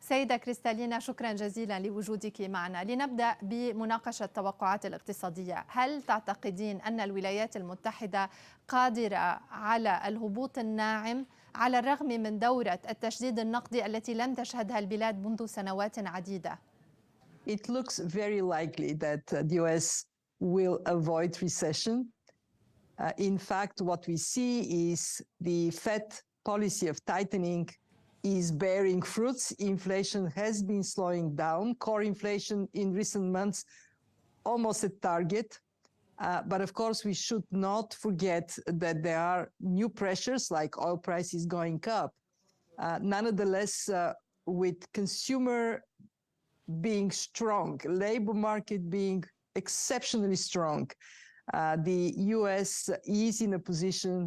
سيدة كريستالينا، شكرا جزيلا لوجودك معنا. لنبدأ بمناقشة التوقعات الاقتصادية. هل تعتقدين أن الولايات المتحدة قادرة على الهبوط الناعم على الرغم من دورة التشديد النقدي التي لم تشهدها البلاد منذ سنوات عديدة؟ It looks very likely that the US will avoid recession. In fact, what we see is the Fed policy of tightening is bearing fruits. Inflation has been slowing down. Core inflation in recent months almost at target. But of course, we should not forget that there are new pressures like oil prices going up. Nonetheless, with consumer being strong, labor market being exceptionally strong, the US is in a position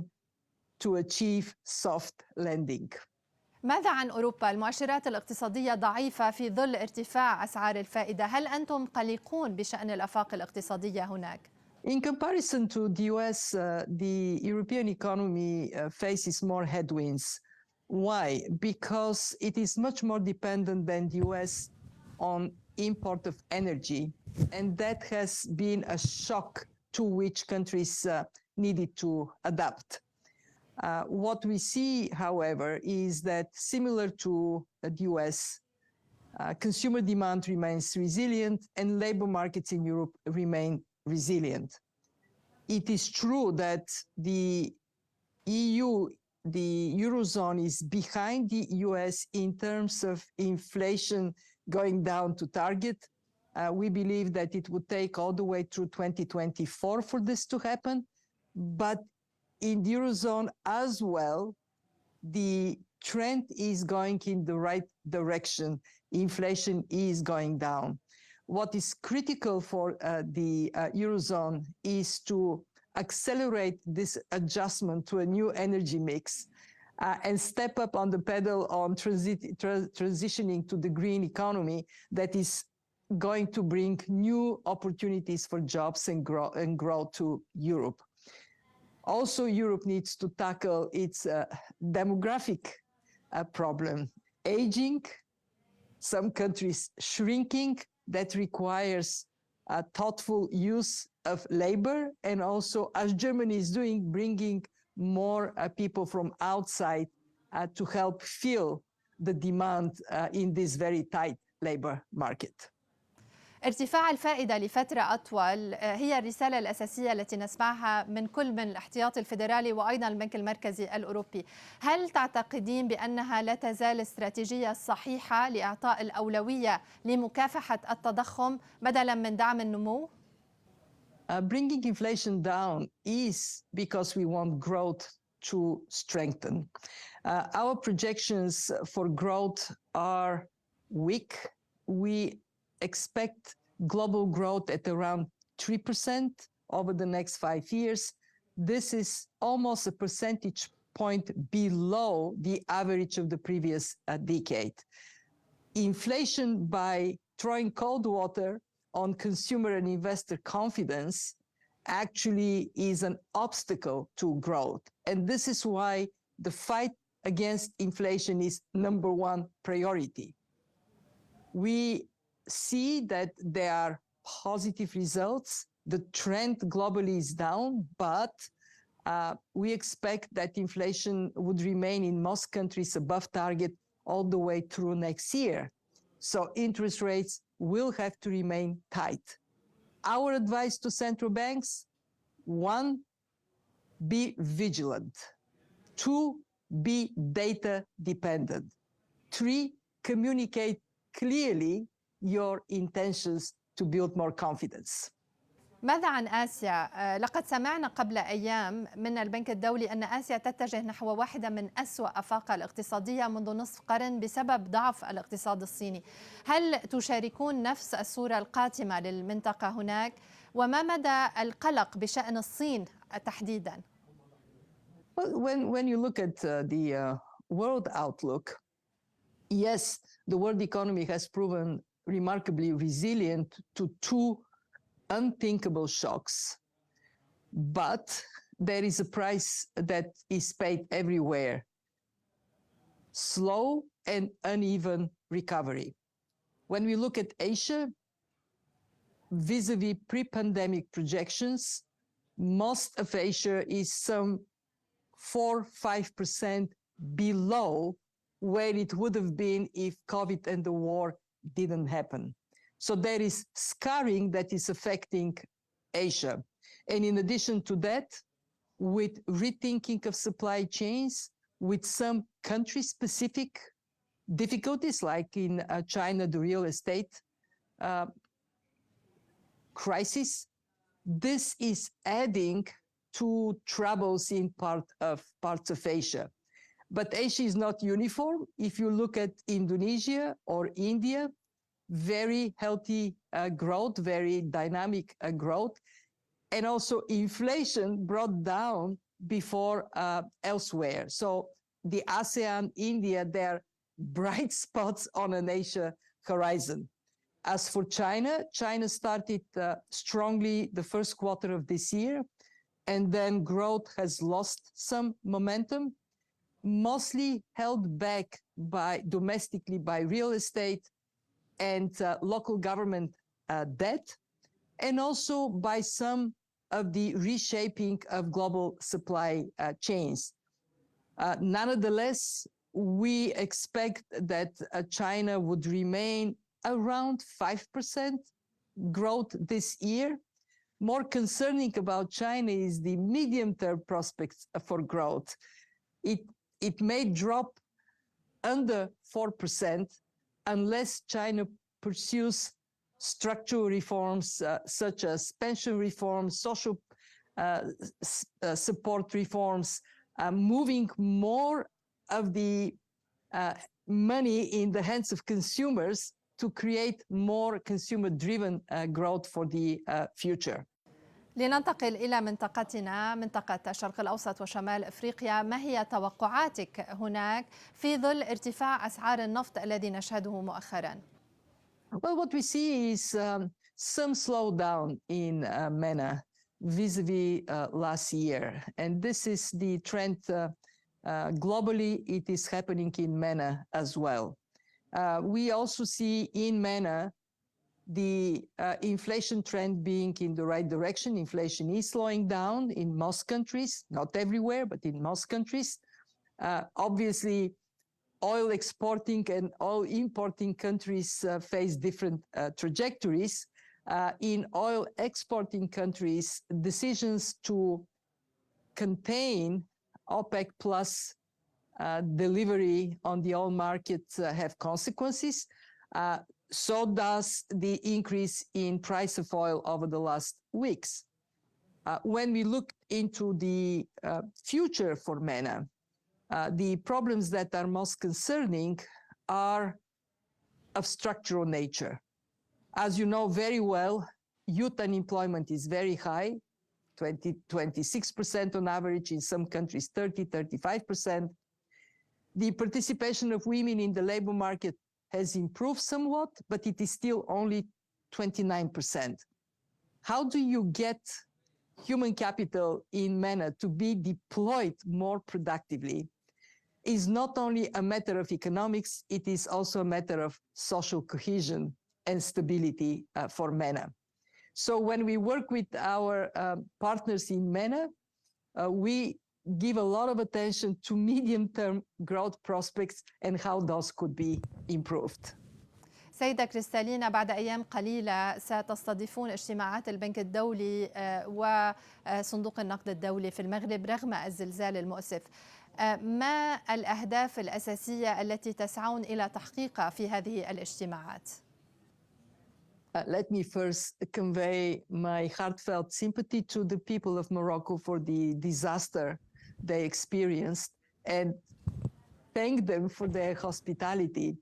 to achieve soft landing. ماذا عن أوروبا؟ المؤشرات الاقتصادية ضعيفة في ظل ارتفاع أسعار الفائدة. هل أنتم قلقون بشأن الآفاق الاقتصادية هناك؟ In comparison to the US, the European economy faces more headwinds. Why? Because it is much more dependent than the US on import of energy, and that has been a shock to which countries needed to adapt. What we see, however, is that similar to the US, consumer demand remains resilient and labor markets in Europe remain resilient. It is true that the EU, the Eurozone, is behind the US in terms of inflation going down to target. We believe that it would take all the way through 2024 for this to happen. But in the Eurozone as well, the trend is going in the right direction. Inflation is going down. What is critical for the Eurozone is to accelerate this adjustment to a new energy mix and step up on the pedal on transitioning to the green economy that is going to bring new opportunities for jobs and growth to Europe. Also, Europe needs to tackle its demographic problem. Aging, some countries shrinking, that requires a thoughtful use of labor, and also, as Germany is doing, bringing more people from outside to help fill the demand in this very tight labor market. ارتفاع الفائدة لفترة أطول هي الرسالة الأساسية التي نسمعها من كل من الاحتياطي الفيدرالي وأيضا البنك المركزي الأوروبي. هل تعتقدين بأنها لا تزال استراتيجية صحيحة لإعطاء الأولوية لمكافحة التضخم بدلا من دعم النمو؟ Bringing inflation down is because we want growth to strengthen. Our projections for growth are weak. We expect global growth at around 3% over the next 5 years. This is almost a percentage point below the average of the previous decade. Inflation, by throwing cold water on consumer and investor confidence, actually is an obstacle to growth. And this is why the fight against inflation is number one priority. We see that there are positive results. The trend globally is down, but we expect that inflation would remain in most countries above target all the way through next year. So interest rates will have to remain tight. Our advice to central banks: 1, be vigilant. 2, be data dependent. 3, communicate clearly your intentions to build more confidence. ماذا عن آسيا؟ لقد سمعنا قبل أيام من البنك الدولي أن آسيا تتجه نحو واحدة من أسوأ آفاقها الاقتصادية منذ نصف قرن بسبب ضعف الاقتصاد الصيني. هل تشاركون نفس الصورة القاتمة للمنطقة هناك؟ وما مدى القلق بشأن الصين تحديداً؟ Well, when you look at the world outlook, yes, the world economy has proven remarkably resilient to 2 unthinkable shocks, but there is a price that is paid everywhere. slow and uneven recovery. When we look at Asia, vis-a-vis pre-pandemic projections, most of Asia is some 4-5% below where it would have been if COVID and the war didn't happen. So there is scarring that is affecting Asia. And in addition to that, with rethinking of supply chains, with some country-specific difficulties, like in China, the real estate crisis, this is adding to troubles in parts of Asia. But Asia is not uniform. If you look at Indonesia or India, very healthy growth, very dynamic growth, and also inflation brought down before elsewhere. So the ASEAN, India, they're bright spots on an Asia horizon. As for China, China started strongly the first quarter of this year, and then growth has lost some momentum, mostly held back domestically by real estate and local government debt, and also by some of the reshaping of global supply chains. Nonetheless, we expect that China would remain around 5% growth this year. More concerning about China is the medium-term prospects for growth. It may drop under 4% unless China pursues structural reforms such as pension reforms, social support reforms, moving more of the money in the hands of consumers to create more consumer-driven growth for the future. لننتقل إلى منطقتنا، منطقة الشرق الأوسط وشمال أفريقيا. ما هي توقعاتك هناك في ظل ارتفاع أسعار النفط الذي نشهده مؤخراً؟ Well, what we see is some slowdown in MENA vis-a-vis last year. And this is the trend globally. It is happening in MENA as well. We also see in MENA the inflation trend being in the right direction. Inflation is slowing down in most countries, not everywhere, but in most countries. Obviously, oil exporting and oil importing countries face different trajectories. In oil exporting countries, decisions to contain OPEC plus delivery on the oil market have consequences. So does the increase in price of oil over the last weeks. When we look into the future for MENA, the problems that are most concerning are of structural nature. As you know very well, youth unemployment is very high, 26% on average, in some countries 35%. The participation of women in the labor market has improved somewhat, but it is still only 29%. How do you get human capital in MENA to be deployed more productively is not only a matter of economics, it is also a matter of social cohesion and stability for MENA. So when we work with our partners in MENA, we give a lot of attention to medium-term growth prospects and how those could be improved. سيدة كريستالينا، بعد أيام قليلة ستستضيفون اجتماعات البنك الدولي وصندوق النقد الدولي في المغرب رغم الزلزال المؤسف. ما الأهداف الأساسية التي تسعون إلى تحقيقها في هذه الاجتماعات؟ Let me first convey my heartfelt sympathy to the people of Morocco for the disaster they experienced and thank them for their hospitality.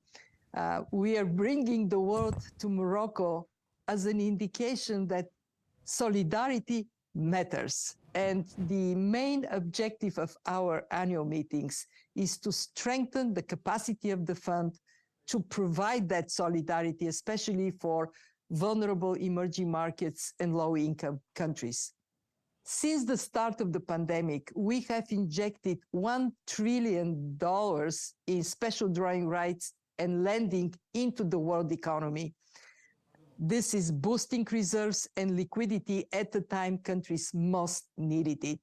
We are bringing the world to Morocco as an indication that solidarity matters. And the main objective of our annual meetings is to strengthen the capacity of the fund to provide that solidarity, especially for vulnerable emerging markets and low-income countries. Since the start of the pandemic, we have injected $1 trillion in special drawing rights and lending into the world economy. This is boosting reserves and liquidity at the time countries most needed it.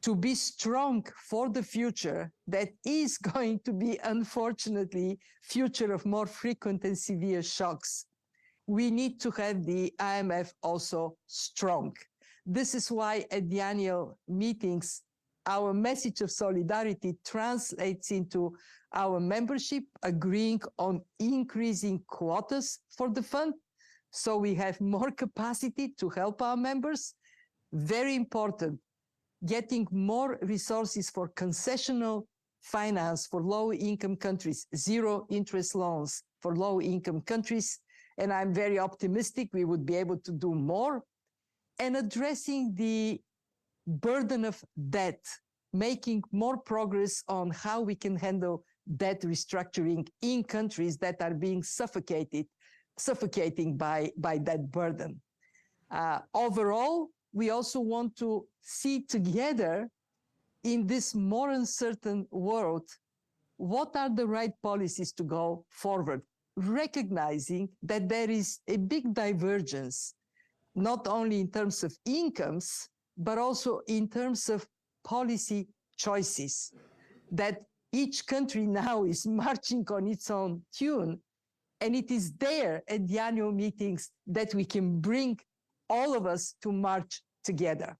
To be strong for the future, that is going to be, unfortunately, future of more frequent and severe shocks, we need to have the IMF also strong. This is why at the annual meetings, our message of solidarity translates into our membership agreeing on increasing quotas for the fund, so we have more capacity to help our members. Very important, getting more resources for concessional finance for low-income countries, zero interest loans for low-income countries, and I'm very optimistic we would be able to do more, and addressing the burden of debt, making more progress on how we can handle debt restructuring in countries that are being suffocating by that burden. Overall, we also want to see together in this more uncertain world, what are the right policies to go forward, recognizing that there is a big divergence, not only in terms of incomes, but also in terms of policy choices, that each country now is marching on its own tune. And it is there at the annual meetings that we can bring all of us to march together.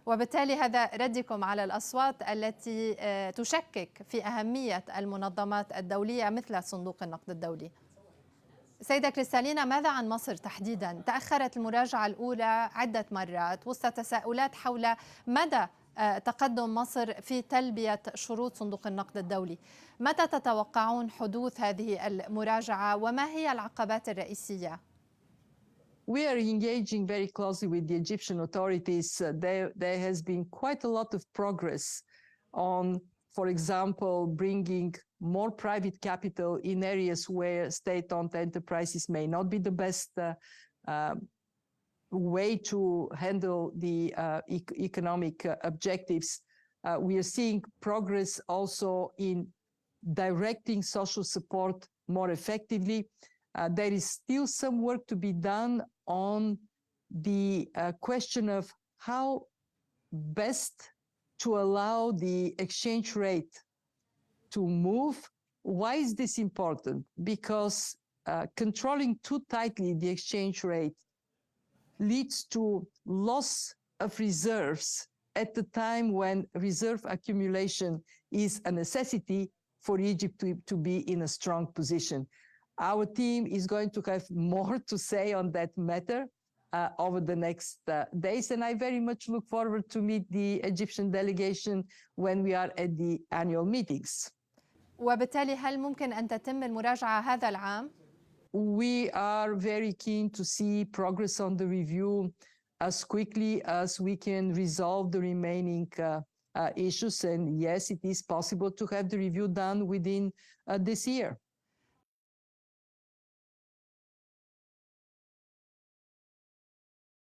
وبالتالي هذا ردكم على الأصوات التي تشكك في أهمية المنظمات الدولية مثل صندوق النقد الدولي. سيدة كريستالينا، ماذا عن مصر تحديداً؟ تأخرت المراجعة الأولى عدة مرات وسط تساؤلات حول مدى تقدم مصر في تلبية شروط صندوق النقد الدولي. متى تتوقعون حدوث هذه المراجعة وما هي العقبات الرئيسية؟ We are engaging very closely with the Egyptian authorities. There has been quite a lot of progress on, for example, bringing more private capital in areas where state-owned enterprises may not be the best way to handle the economic objectives. We are seeing progress also in directing social support more effectively. There is still some work to be done on the question of how best to allow the exchange rate to move. Why is this important? Because controlling too tightly the exchange rate leads to loss of reserves at the time when reserve accumulation is a necessity for Egypt to be in a strong position. Our team is going to have more to say on that matter over the next days, and I very much look forward to meet the Egyptian delegation when we are at the annual meetings. وبالتالي هل ممكن أن تتم المراجعة هذا العام؟ We are very keen to see progress on the review as quickly as we can resolve the remaining issues, and yes, it is possible to have the review done within this year.